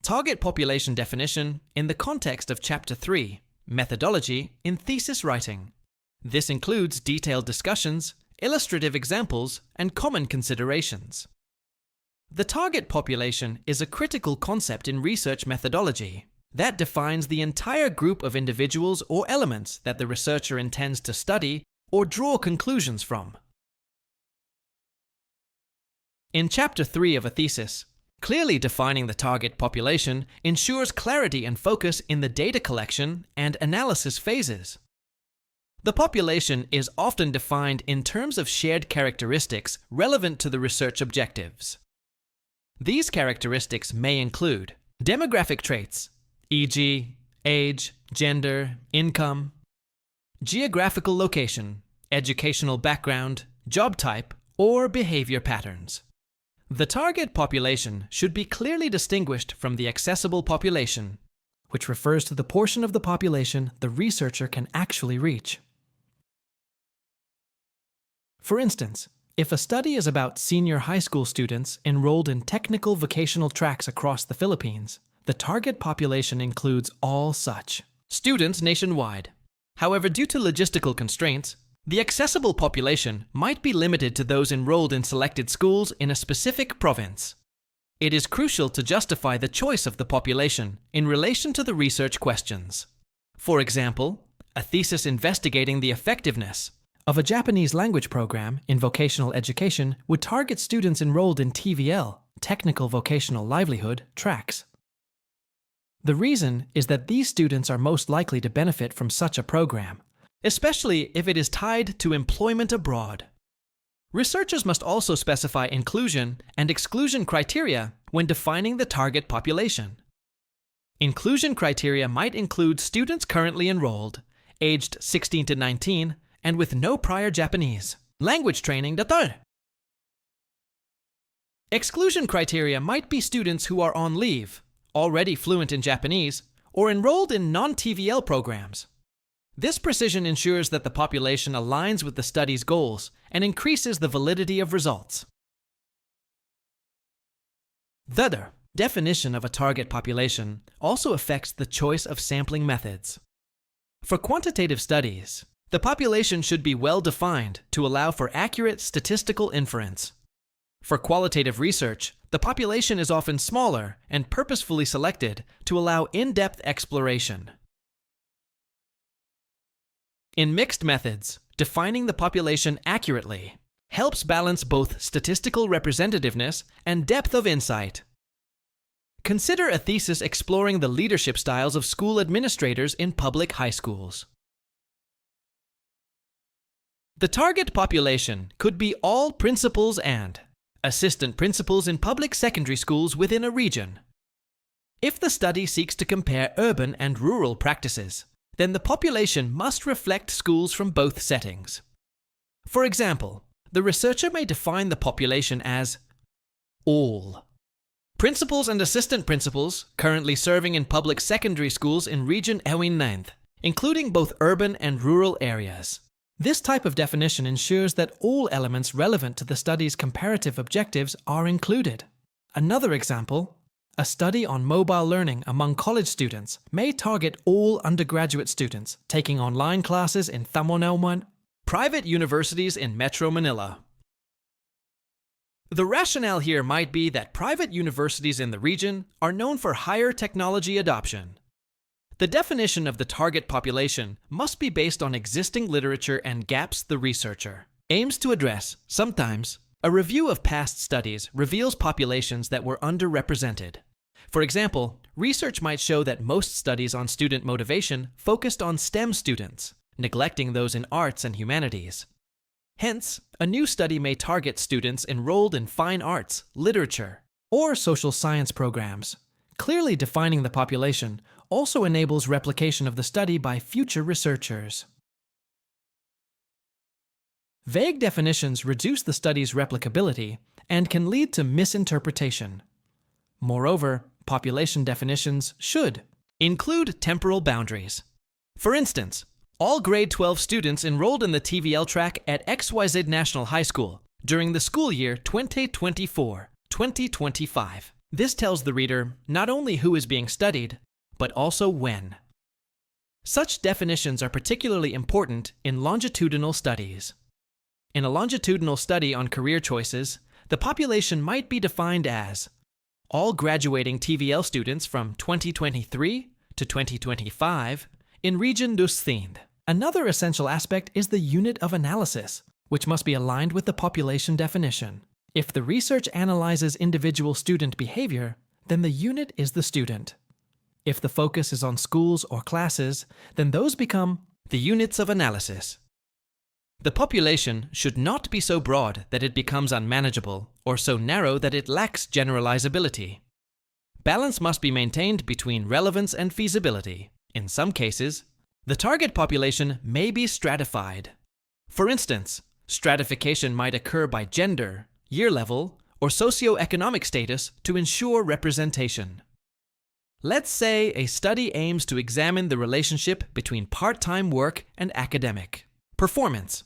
Target population definition in the context of Chapter 3, Methodology in Thesis Writing. This includes detailed discussions, illustrative examples, and common considerations. The target population is a critical concept in research methodology that defines the entire group of individuals or elements that the researcher intends to study or draw conclusions from. In Chapter 3 of a thesis, clearly defining the target population ensures clarity and focus in the data collection and analysis phases. The population is often defined in terms of shared characteristics relevant to the research objectives. These characteristics may include demographic traits, e.g., age, gender, income, geographical location, educational background, job type, or behavior patterns. The target population should be clearly distinguished from the accessible population, which refers to the portion of the population the researcher can actually reach. For instance, if a study is about senior high school students enrolled in technical vocational tracks across the Philippines, the target population includes all such students nationwide. However, due to logistical constraints, the accessible population might be limited to those enrolled in selected schools in a specific province. It is crucial to justify the choice of the population in relation to the research questions. For example, a thesis investigating the effectiveness of a Japanese language program in vocational education would target students enrolled in TVL, Technical Vocational Livelihood, tracks. The reason is that these students are most likely to benefit from such a program, especially if it is tied to employment abroad. Researchers must also specify inclusion and exclusion criteria when defining the target population. Inclusion criteria might include students currently enrolled, aged 16 to 19, and with no prior Japanese language training. Exclusion criteria might be students who are on leave, already fluent in Japanese, or enrolled in non-TVL programs. This precision ensures that the population aligns with the study's goals and increases the validity of results. The definition of a target population also affects the choice of sampling methods. For quantitative studies, the population should be well defined to allow for accurate statistical inference. For qualitative research, the population is often smaller and purposefully selected to allow in-depth exploration. In mixed methods, defining the population accurately helps balance both statistical representativeness and depth of insight. Consider a thesis exploring the leadership styles of school administrators in public high schools. The target population could be all principals and assistant principals in public secondary schools within a region. If the study seeks to compare urban and rural practices, then the population must reflect schools from both settings. For example, the researcher may define the population as all principals and assistant principals currently serving in public secondary schools in Region Ewing 9th, including both urban and rural areas. This type of definition ensures that all elements relevant to the study's comparative objectives are included. Another example, a study on mobile learning among college students may target all undergraduate students taking online classes in Thamonauman, private universities in Metro Manila. The rationale here might be that private universities in the region are known for higher technology adoption. The definition of the target population must be based on existing literature and gaps the researcher aims to address. Sometimes, a review of past studies reveals populations that were underrepresented. For example, research might show that most studies on student motivation focused on STEM students, neglecting those in arts and humanities. Hence, a new study may target students enrolled in fine arts, literature, or social science programs. Clearly defining the population also enables replication of the study by future researchers. Vague definitions reduce the study's replicability and can lead to misinterpretation. Moreover, population definitions should include temporal boundaries. For instance, all grade 12 students enrolled in the TVL track at XYZ National High School during the school year 2024-2025 This tells the reader not only who is being studied, but also when. Such definitions are particularly important in longitudinal studies. In a longitudinal study on career choices, the population might be defined as all graduating TVL students from 2023 to 2025 in Region Oostende. Another essential aspect is the unit of analysis, which must be aligned with the population definition. If the research analyzes individual student behavior, then the unit is the student. If the focus is on schools or classes, then those become the units of analysis. The population should not be so broad that it becomes unmanageable, or so narrow that it lacks generalizability. Balance must be maintained between relevance and feasibility. In some cases, the target population may be stratified. For instance, stratification might occur by gender, year level, or socioeconomic status to ensure representation. Let's say a study aims to examine the relationship between part-time work and academic performance.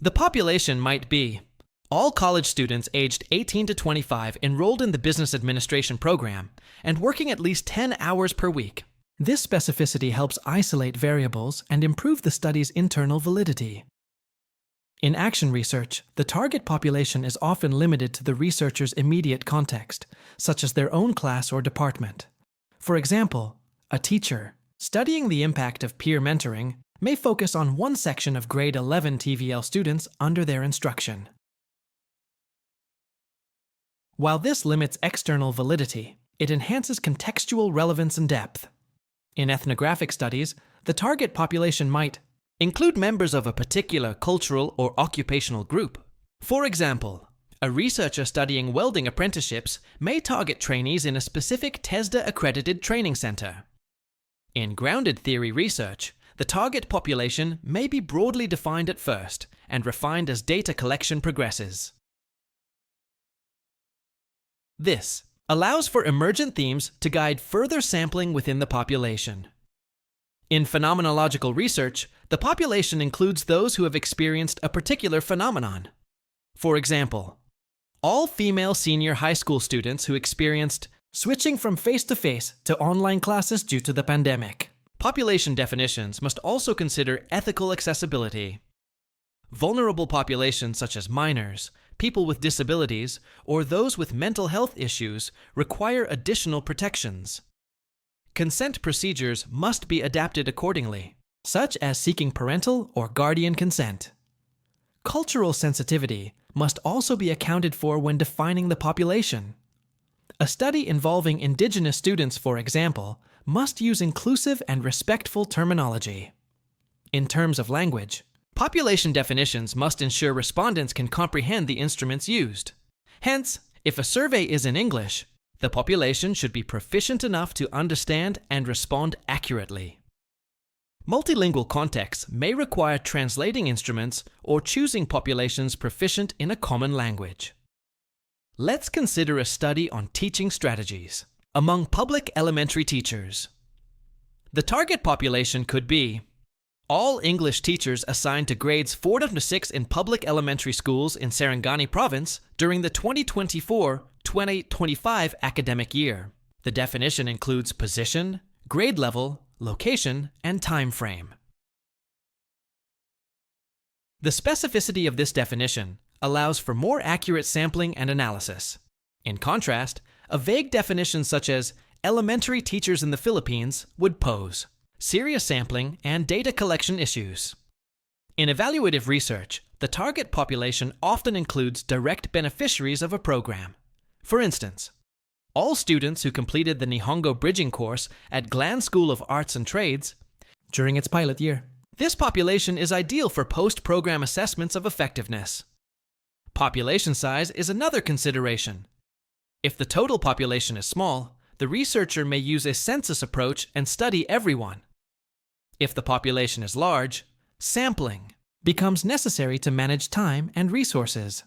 The population might be all college students aged 18 to 25 enrolled in the business administration program and working at least 10 hours per week. This specificity helps isolate variables and improve the study's internal validity. In action research, the target population is often limited to the researcher's immediate context, such as their own class or department. For example, a teacher studying the impact of peer mentoring may focus on one section of grade 11 TVL students under their instruction. While this limits external validity, it enhances contextual relevance and depth. In ethnographic studies, the target population might include members of a particular cultural or occupational group. For example, a researcher studying welding apprenticeships may target trainees in a specific TESDA-accredited training center. In grounded theory research, the target population may be broadly defined at first and refined as data collection progresses. This allows for emergent themes to guide further sampling within the population. In phenomenological research, the population includes those who have experienced a particular phenomenon. For example, all female senior high school students who experienced switching from face-to-face to online classes due to the pandemic. Population definitions must also consider ethical accessibility. Vulnerable populations such as minors, people with disabilities, or those with mental health issues require additional protections. Consent procedures must be adapted accordingly, such as seeking parental or guardian consent. Cultural sensitivity must also be accounted for when defining the population. A study involving Indigenous students, for example, must use inclusive and respectful terminology. In terms of language, population definitions must ensure respondents can comprehend the instruments used. Hence, if a survey is in English, the population should be proficient enough to understand and respond accurately. Multilingual contexts may require translating instruments or choosing populations proficient in a common language. Let's consider a study on teaching strategies among public elementary teachers. The target population could be all English teachers assigned to grades 4 to 6 in public elementary schools in Sarangani Province during the 2024-2025 academic year. The definition includes position, grade level, location, and time frame. The specificity of this definition allows for more accurate sampling and analysis. In contrast, a vague definition such as elementary teachers in the Philippines would pose serious sampling and data collection issues. In evaluative research, the target population often includes direct beneficiaries of a program. For instance, all students who completed the Nihongo Bridging course at Glan School of Arts and Trades during its pilot year. This population is ideal for post-program assessments of effectiveness. Population size is another consideration. If the total population is small, the researcher may use a census approach and study everyone. If the population is large, sampling becomes necessary to manage time and resources.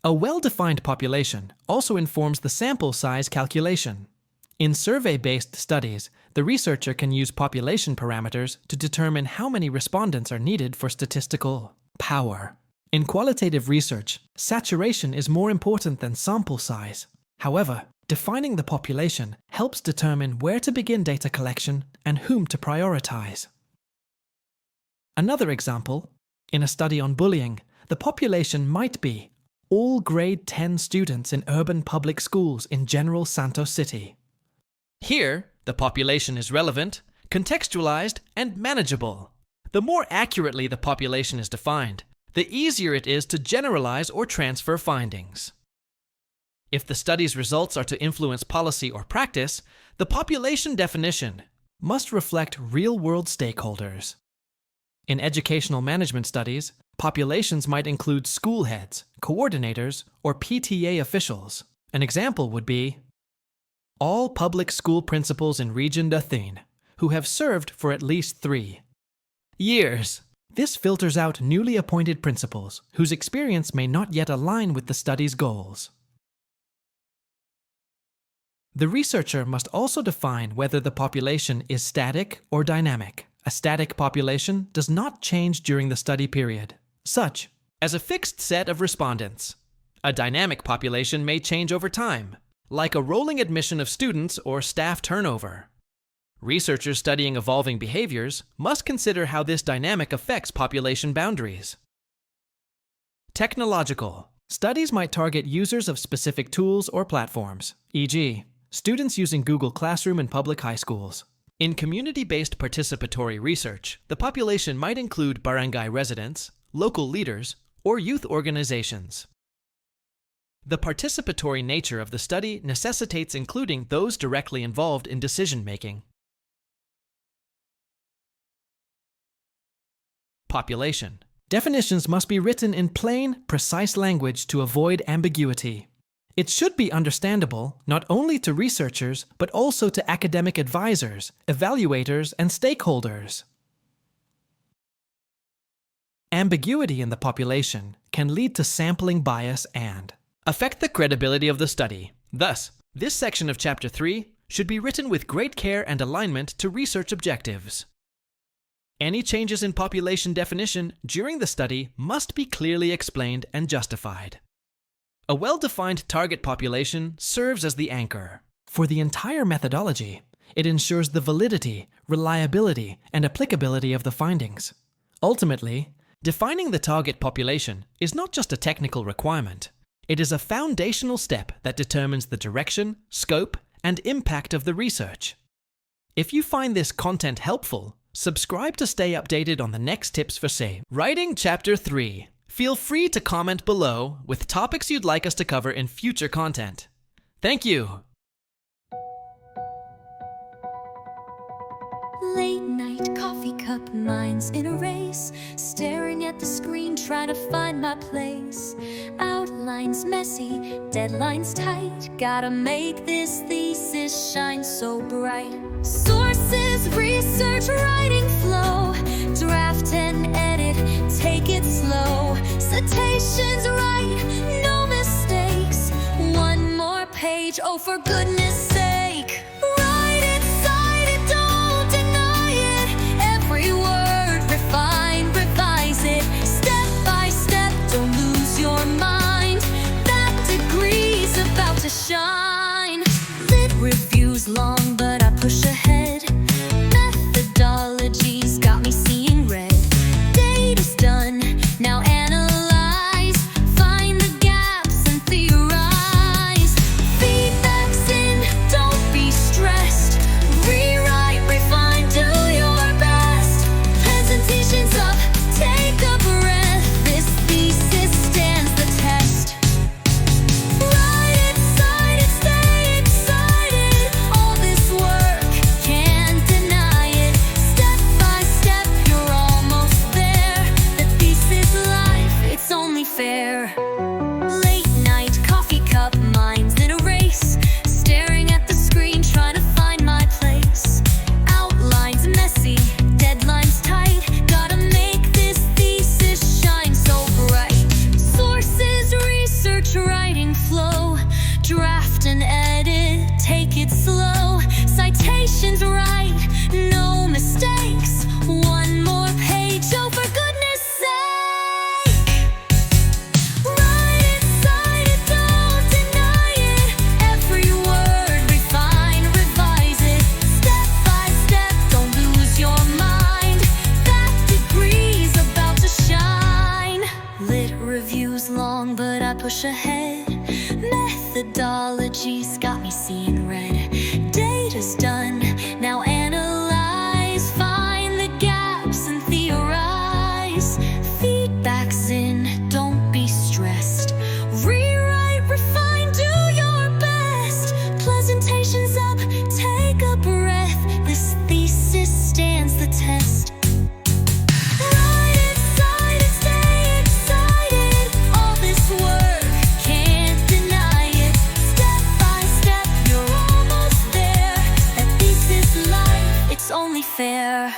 A well-defined population also informs the sample size calculation. In survey-based studies, the researcher can use population parameters to determine how many respondents are needed for statistical power. In qualitative research, saturation is more important than sample size. However, defining the population helps determine where to begin data collection and whom to prioritize. Another example, in a study on bullying, the population might be all grade 10 students in urban public schools in General Santos City. Here, the population is relevant, contextualized, and manageable. The more accurately the population is defined, the easier it is to generalize or transfer findings. If the study's results are to influence policy or practice, the population definition must reflect real-world stakeholders. In educational management studies, populations might include school heads, coordinators, or PTA officials. An example would be all public school principals in Region Dathine who have served for at least 3 years. This filters out newly appointed principals whose experience may not yet align with the study's goals. The researcher must also define whether the population is static or dynamic. A static population does not change during the study period, such as a fixed set of respondents. A dynamic population may change over time, like a rolling admission of students or staff turnover. Researchers studying evolving behaviors must consider how this dynamic affects population boundaries. Technological. Studies might target users of specific tools or platforms, e.g., students using Google Classroom in public high schools. In community-based participatory research, the population might include barangay residents, local leaders, or youth organizations. The participatory nature of the study necessitates including those directly involved in decision-making. Population. Definitions must be written in plain, precise language to avoid ambiguity. It should be understandable not only to researchers, but also to academic advisors, evaluators, and stakeholders. Ambiguity in the population can lead to sampling bias and affect the credibility of the study. Thus, this section of Chapter 3 should be written with great care and alignment to research objectives. Any changes in population definition during the study must be clearly explained and justified. A well-defined target population serves as the anchor. For the entire methodology, it ensures the validity, reliability, and applicability of the findings. Ultimately, defining the target population is not just a technical requirement. It is a foundational step that determines the direction, scope, and impact of the research. If you find this content helpful, subscribe to stay updated on the next tips for, say, Writing Chapter 3. Feel free to comment below with topics you'd like us to cover in future content. Thank you! Late night coffee cup minds in a race, staring at the screen trying to find my place. Outlines messy, deadlines tight, gotta make this thesis shine so bright. Sources, research, writing flow, draft and edit, take it slow. Citations right, no mistakes, one more page, oh for goodness sake. Write it, cite it, don't deny it, every word refine, revise it, step by step, don't lose your mind, that degree's about to shine. Lit reviews long but I push ahead, methodologies got me seeing red. Data's done, now analyze, find the gaps and theorize. Feedback's in, don't be stressed, rewrite, refine, do your best. Presentation's up, take a breath, this thesis stands the test. Write it, cite it, stay excited, all this work, can't deny it. Step by step, you're almost there, the thesis life, it's only fair. Late night coffee cup minds in a race, staring at the screen trying to find my place. Outlines messy, deadlines tight, gotta make this thesis shine so bright. Sources, research, writing flow, draft and edit, take it slow. Citations right, no mistakes, one more page, oh for goodness sake. it's got me seeing red. Data's done, now analyze, find the gaps and theorize. Feedback's in, don't be stressed. Rewrite, refine, do your best. Presentation's up, take a breath. This thesis stands the test. Write it, cite it, stay excited. All this work, can't deny it. Step by step, you're almost there. That thesis life, it's only fair.